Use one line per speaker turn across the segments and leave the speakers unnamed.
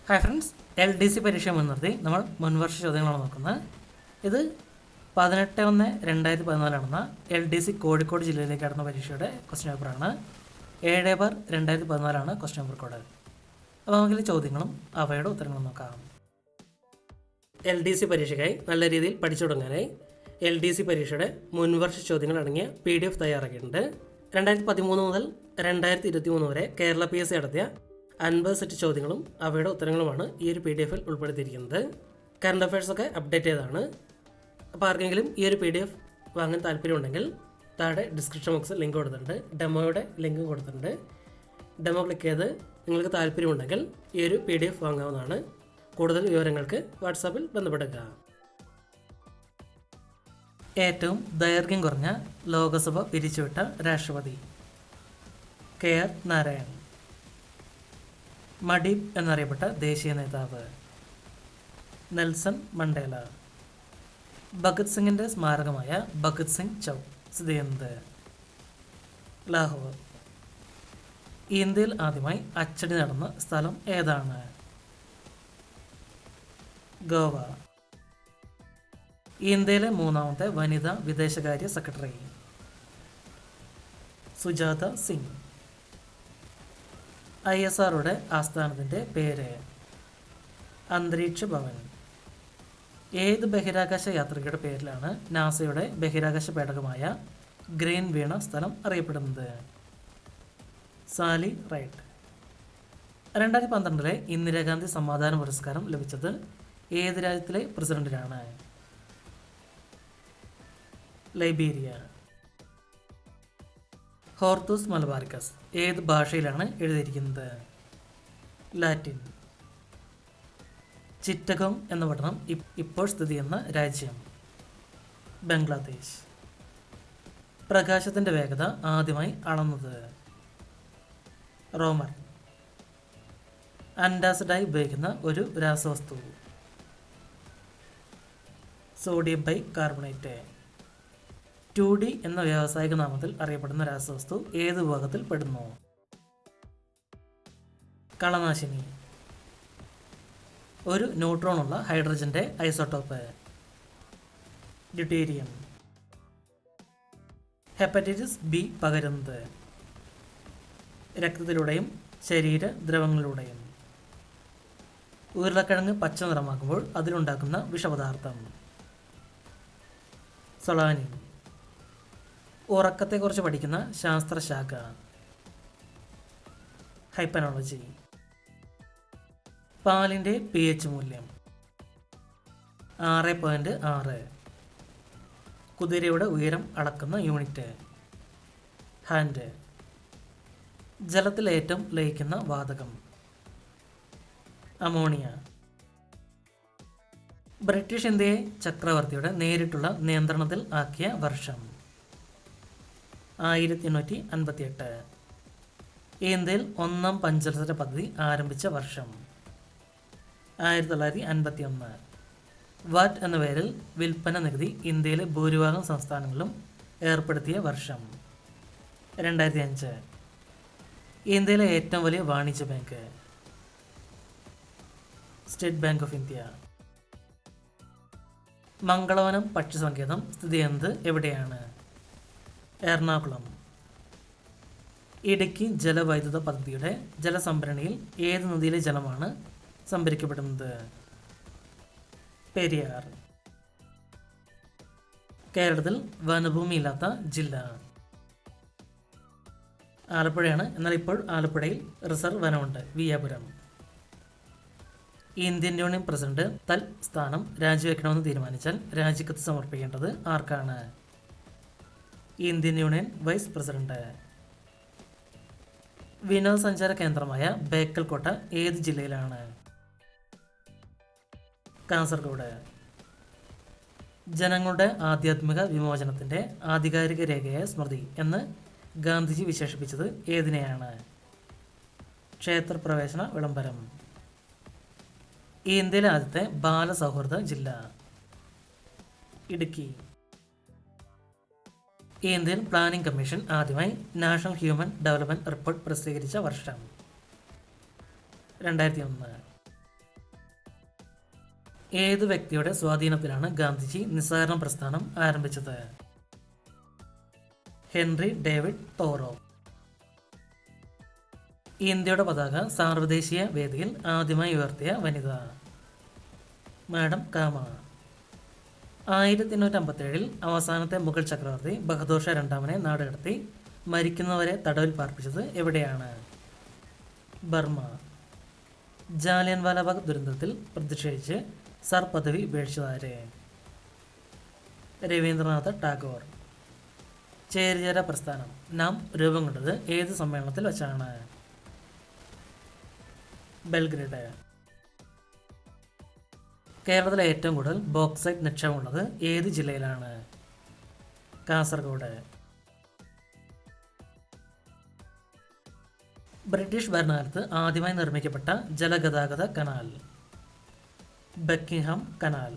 Hi friends, LDC പരീക്ഷ മുൻനിർത്തി നമ്മൾ മുൻവർഷ ചോദ്യങ്ങളാണ് നോക്കുന്നത്. ഇത് 18/1/2014 നടന്ന LDC കോഴിക്കോട് ജില്ലയിലേക്ക് നടന്ന പരീക്ഷയുടെ ക്വസ്റ്റ്യൻ പേപ്പറാണ്. 7/2014 ക്വസ്റ്റ്യൻ പേപ്പർ കോഡ്. അപ്പോൾ നമുക്കിൽ ചോദ്യങ്ങളും അവയുടെ ഉത്തരങ്ങളും നോക്കാം. LDC പരീക്ഷയ്ക്കായി നല്ല രീതിയിൽ പഠിച്ചു തുടങ്ങാനായി LDC പരീക്ഷയുടെ മുൻവർഷ ചോദ്യങ്ങൾ അടങ്ങിയ PDF തയ്യാറാക്കിയിട്ടുണ്ട്. 2013 മുതൽ 2023 വരെ കേരള PSC നടത്തിയ 50 സെറ്റ് ചോദ്യങ്ങളും അവയുടെ ഉത്തരങ്ങളുമാണ് ഈ ഒരു PDF-ൽ ഉൾപ്പെടുത്തിയിരിക്കുന്നത്. കറണ്ട് അഫയേഴ്സൊക്കെ അപ്ഡേറ്റ് ചെയ്തതാണ്. അപ്പോൾ ആർക്കെങ്കിലും ഈ ഒരു PDF വാങ്ങാൻ താല്പര്യമുണ്ടെങ്കിൽ താഴെ ഡിസ്ക്രിപ്ഷൻ ബോക്സിൽ ലിങ്ക് കൊടുത്തിട്ടുണ്ട്. ഡെമോയുടെ ലിങ്കും കൊടുത്തിട്ടുണ്ട്. ഡെമോ ക്ലിക്ക് ചെയ്ത് നിങ്ങൾക്ക് താല്പര്യമുണ്ടെങ്കിൽ ഈ ഒരു PDF വാങ്ങാവുന്നതാണ്. കൂടുതൽ വിവരങ്ങൾക്ക് വാട്സാപ്പിൽ ബന്ധപ്പെടുക. ഏറ്റവും ദൈർഘ്യം കുറഞ്ഞ ലോകസഭ പിരിച്ചുവിട്ട രാഷ്ട്രപതി KR നാരായൺ. മഡീബ് എന്നറിയപ്പെട്ട ദേശീയ നേതാവ് നെൽസൺ മണ്ടേല. ഭഗത് സിംഗിൻ്റെ സ്മാരകമായ ഭഗത് സിംഗ് ചൗക്ക് സ്ഥിതി ചെയ്യുന്നത് ലാഹോർ. ഇന്ത്യയിൽ ആദ്യമായി അച്ചടി നടന്ന സ്ഥലം ഏതാണ്? ഗോവ. ഇന്ത്യയിലെ മൂന്നാമത്തെ വനിതാ വിദേശകാര്യ സെക്രട്ടറി സുജാത സിംഗ്. ISROയുടെ ആസ്ഥാനത്തിൻ്റെ പേര് അന്തരീക്ഷ ഭവൻ. ഏത് ബഹിരാകാശ യാത്രികയുടെ പേരിലാണ് നാസയുടെ ബഹിരാകാശ പേടകമായ ഗ്രീൻ വീണ സ്ഥലം അറിയപ്പെടുന്നത്? Sally right. 2012 ഇന്ദിരാഗാന്ധി സമാധാന പുരസ്കാരം ലഭിച്ചത് ഏത് രാജ്യത്തിലെ പ്രസിഡന്റിനാണ്? ലൈബീരിയ. ഹോർത്തൂസ് മലബാറിക്കസ് ഏത് ഭാഷയിലാണ് എഴുതിയിരിക്കുന്നത്? ലാറ്റിൻ. ചിറ്റഗോങ് എന്ന പട്ടണം ഇപ്പോൾ സ്ഥിതി ചെയ്യുന്ന രാജ്യം? ബംഗ്ലാദേശ്. പ്രകാശത്തിൻ്റെ വേഗത ആദ്യമായി അളന്നത്? റോമർ. ആൻറ്റാസിഡായി ഉപയോഗിക്കുന്ന ഒരു രാസവസ്തു? Sodium bicarbonate. 2D എന്ന വ്യാവസായിക നാമത്തിൽ അറിയപ്പെടുന്ന രാസവസ്തു ഏത് വിഭാഗത്തിൽ പെടുന്നു? കളനാശിനി. ഒരു ന്യൂട്രോണുള്ള ഹൈഡ്രജന്റെ ഐസോട്ടോപ്പ്? ഡ്യൂട്ടീരിയം. ഹെപ്പറ്റൈറ്റിസ് B പകരുന്നത്? രക്തത്തിലൂടെയും ശരീരദ്രവങ്ങളിലൂടെയും. ഉരുളക്കിഴങ്ങ് പച്ച നിറമാക്കുമ്പോൾ അതിലുണ്ടാക്കുന്ന വിഷപദാർത്ഥം? സൊളാനിയം. ഉറക്കത്തെക്കുറിച്ച് പഠിക്കുന്ന ശാസ്ത്രശാഖ? ഹൈപ്പനോളജി. പാലിൻ്റെ pH മൂല്യം? 6.6. കുതിരയുടെ ഉയരം അളക്കുന്ന യൂണിറ്റ്? ഹാൻഡ്. ജലത്തിൽ ഏറ്റവും ലയിക്കുന്ന വാതകം? അമോണിയ. ബ്രിട്ടീഷ് ഇന്ത്യയെ ചക്രവർത്തിയുടെ നേരിട്ടുള്ള നിയന്ത്രണത്തിൽ ആക്കിയ വർഷം? 1858. ഇന്ത്യയിൽ ഒന്നാം പഞ്ചവത്സര പദ്ധതി ആരംഭിച്ച വർഷം? 1951. വാറ്റ് എന്ന പേരിൽ വിൽപ്പന നികുതി ഇന്ത്യയിലെ ഭൂരിഭാഗം സംസ്ഥാനങ്ങളിലും ഏർപ്പെടുത്തിയ വർഷം? 2005. ഇന്ത്യയിലെ ഏറ്റവും വലിയ വാണിജ്യ bank? State Bank of India. Mangalavanam പക്ഷി സങ്കേതം സ്ഥിതി ചെയ്യുന്നത് എവിടെയാണ്? എറണാകുളം. ഇടുക്കി ജലവൈദ്യുത പദ്ധതിയുടെ ജലസംഭരണിയിൽ ഏത് നദിയിലെ ജലമാണ് സംഭരിക്കപ്പെടുന്നത്? പെരിയാർ. കേരളത്തിൽ വനഭൂമിയില്ലാത്ത ജില്ല? ആലപ്പുഴയാണ്. എന്നാൽ ഇപ്പോൾ ആലപ്പുഴയിൽ റിസർവ് വനമുണ്ട്, വിയാപുരം. ഇന്ത്യൻ യൂണിയൻ പ്രസിഡന്റ് തൽസ്ഥാനം രാജിവെക്കണമെന്ന് തീരുമാനിച്ചാൽ രാജിക്കത്ത് സമർപ്പിക്കേണ്ടത് ആർക്കാണ്? Indian union vice president. വിനോദസഞ്ചാര കേന്ദ്രമായ ബേക്കൽ കോട്ട ഏത് ജില്ലയിലാണ്? കാസർഗോഡ്. ജനങ്ങളുടെ ആധ്യാത്മിക വിമോചനത്തിൻ്റെ ആധികാരിക രേഖയായ സ്മൃതി എന്ന് ഗാന്ധിജി വിശേഷിപ്പിച്ചത് ഏതിനെയാണ്? ക്ഷേത്രപ്രവേശന വിളംബരം. ഇന്ത്യയിലെ ആദ്യത്തെ ബാലസൗഹൃദ ജില്ല? ഇടുക്കി. ഇന്ത്യൻ പ്ലാനിംഗ് കമ്മീഷൻ ആദ്യമായി നാഷണൽ ഹ്യൂമൻ ഡെവലപ്മെൻറ്റ് റിപ്പോർട്ട് പ്രസിദ്ധീകരിച്ച വർഷം? 2001. ഏത് വ്യക്തിയുടെ സ്വാധീനത്തിലാണ് ഗാന്ധിജി നിസ്സഹകരണ പ്രസ്ഥാനം ആരംഭിച്ചത്? Henry David തോറോ. ഇന്ത്യയുടെ പതാക സാർവദേശീയ വേദിയിൽ ആദ്യമായി ഉയർത്തിയ വനിത? മാഡം കാമ. 1857 അവസാനത്തെ മുഗൾ ചക്രവർത്തി ബഹദൂർ ഷാ രണ്ടാമനെ നാടുകടത്തി മരിക്കുന്നവരെ തടവിൽ പാർപ്പിച്ചത് എവിടെയാണ്? ബർമ്മ. ജാലിയൻ വാലാബാഗ് ദുരന്തത്തിൽ പ്രതിഷേധിച്ച് സർ പദവി ഉപേക്ഷിച്ചതാരെ? രവീന്ദ്രനാഥ ടാഗോർ. ചേരിചേര പ്രസ്ഥാനം നാം രൂപം കൊണ്ടത് ഏത് സമ്മേളനത്തിൽ വച്ചാണ്? ബെൽഗ്രേഡ്. കേരളത്തിലെ ഏറ്റവും കൂടുതൽ ബോക്സൈറ്റ് നിക്ഷേപമുള്ളത് ഏത് ജില്ലയിലാണ്? കാസർഗോഡ്. ബ്രിട്ടീഷ് ഭരണകാലത്ത് ആദ്യമായി നിർമ്മിക്കപ്പെട്ട ജലഗതാഗത കനാൽ? Buckingham canal.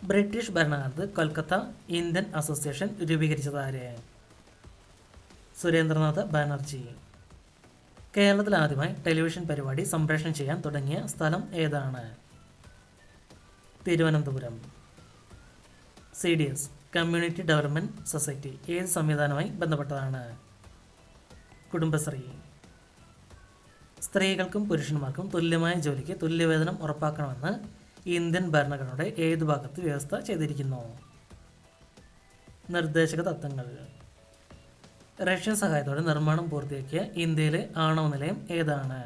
ബ്രിട്ടീഷ് ഭരണകാലത്ത് കൊൽക്കത്ത ഇന്ത്യൻ അസോസിയേഷൻ രൂപീകരിച്ചതാരെ? സുരേന്ദ്രനാഥ് ബാനർജി. കേരളത്തിൽ ആദ്യമായി ടെലിവിഷൻ പരിപാടി സംപ്രേഷണം ചെയ്യാൻ തുടങ്ങിയ സ്ഥലം ഏതാണ്? Thiruvananthapuram. CDS community development society ഏത് സംവിധാനവുമായി ബന്ധപ്പെട്ടതാണ്? കുടുംബശ്രീ. സ്ത്രീകൾക്കും പുരുഷന്മാർക്കും തുല്യമായ ജോലിക്ക് തുല്യവേതനം ഉറപ്പാക്കണമെന്ന് ഇന്ത്യൻ ഭരണഘടനയുടെ ഏത് ഭാഗത്ത് വ്യവസ്ഥ ചെയ്തിരിക്കുന്നു? നിർദ്ദേശക തത്വങ്ങൾ. റഷ്യൻ സഹായത്തോടെ നിർമ്മാണം പൂർത്തിയാക്കിയ ഇന്ത്യയിലെ ആണവ നിലയം ഏതാണ്?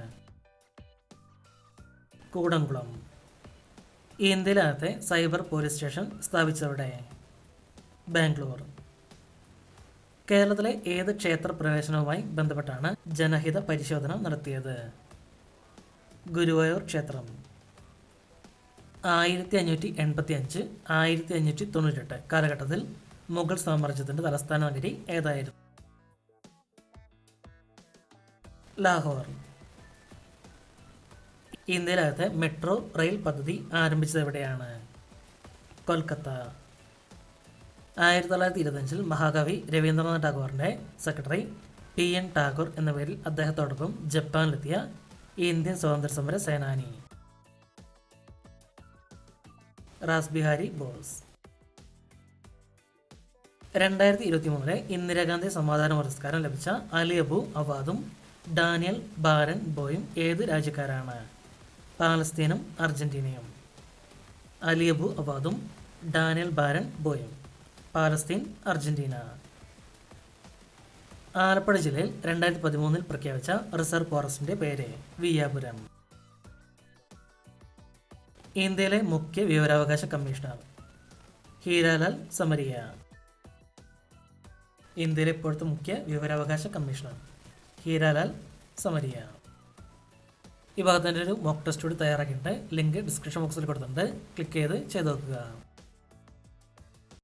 കൂടംകുളം. ഇന്ത്യയിലെ ആദ്യത്തെ സൈബർ പോലീസ് സ്റ്റേഷൻ സ്ഥാപിച്ചവിടെ? ബാംഗ്ലൂർ. കേരളത്തിലെ ഏത് ക്ഷേത്ര പ്രവേശനവുമായി ബന്ധപ്പെട്ടാണ് ജനഹിത പരിശോധന നടത്തിയത്? ഗുരുവായൂർ ക്ഷേത്രം. 1585 1598 കാലഘട്ടത്തിൽ മുഗൾ സാമ്രാജ്യത്തിൻ്റെ തലസ്ഥാന നഗരി ഏതായിരുന്നു? ലാഹോർ. ഇന്ത്യയിലകത്തെ മെട്രോ റെയിൽ പദ്ധതി ആരംഭിച്ചത് എവിടെയാണ്? കൊൽക്കത്ത. 1925 മഹാകവി രവീന്ദ്രനാഥ് ടാഗോറിൻ്റെ സെക്രട്ടറി PN ടാഗോർ എന്ന പേരിൽ അദ്ദേഹത്തോടൊപ്പം ജപ്പാനിലെത്തിയ ഇന്ത്യൻ സ്വാതന്ത്ര്യ സമര സേനാനി? റാസ് ബിഹാരി ബോസ്. 2023 ഇന്ദിരാഗാന്ധി സമാധാന പുരസ്കാരം ലഭിച്ച അലി അബു അവാദും ഡാനിയൽ ബാരൻ ബോയും ഏത് രാജ്യക്കാരാണ്? പാലസ്തീനും അർജന്റീനയും. അലി അബു അവാദും ഡാനിയൽ ബാരൻ ബോയും. Palestine, Argentina. ആലപ്പുഴ ജില്ലയിൽ 2013 പ്രഖ്യാപിച്ച റിസർവ് ഫോറസ്റ്റിന്റെ പേര്? വിയ്യാപുരം. ഇന്ത്യയിലെ മുഖ്യ വിവരാവകാശ കമ്മീഷണർ? ഹീരാലാൽ സമരിയ. ഇന്ത്യയിലെ ഇപ്പോഴത്തെ മുഖ്യ വിവരാവകാശ കമ്മീഷണർ ഹീരാലാൽ സമരിയ. ഈ ഭാഗത്തിൻ്റെ ഒരു മോക്ക് ടെസ്റ്റ് കൂടി തയ്യാറാക്കിയിട്ടുണ്ട്. ലിങ്ക് ഡിസ്ക്രിപ്ഷൻ ബോക്സിൽ കൊടുത്തിട്ടുണ്ട്. ക്ലിക്ക് ചെയ്ത് നോക്കുക.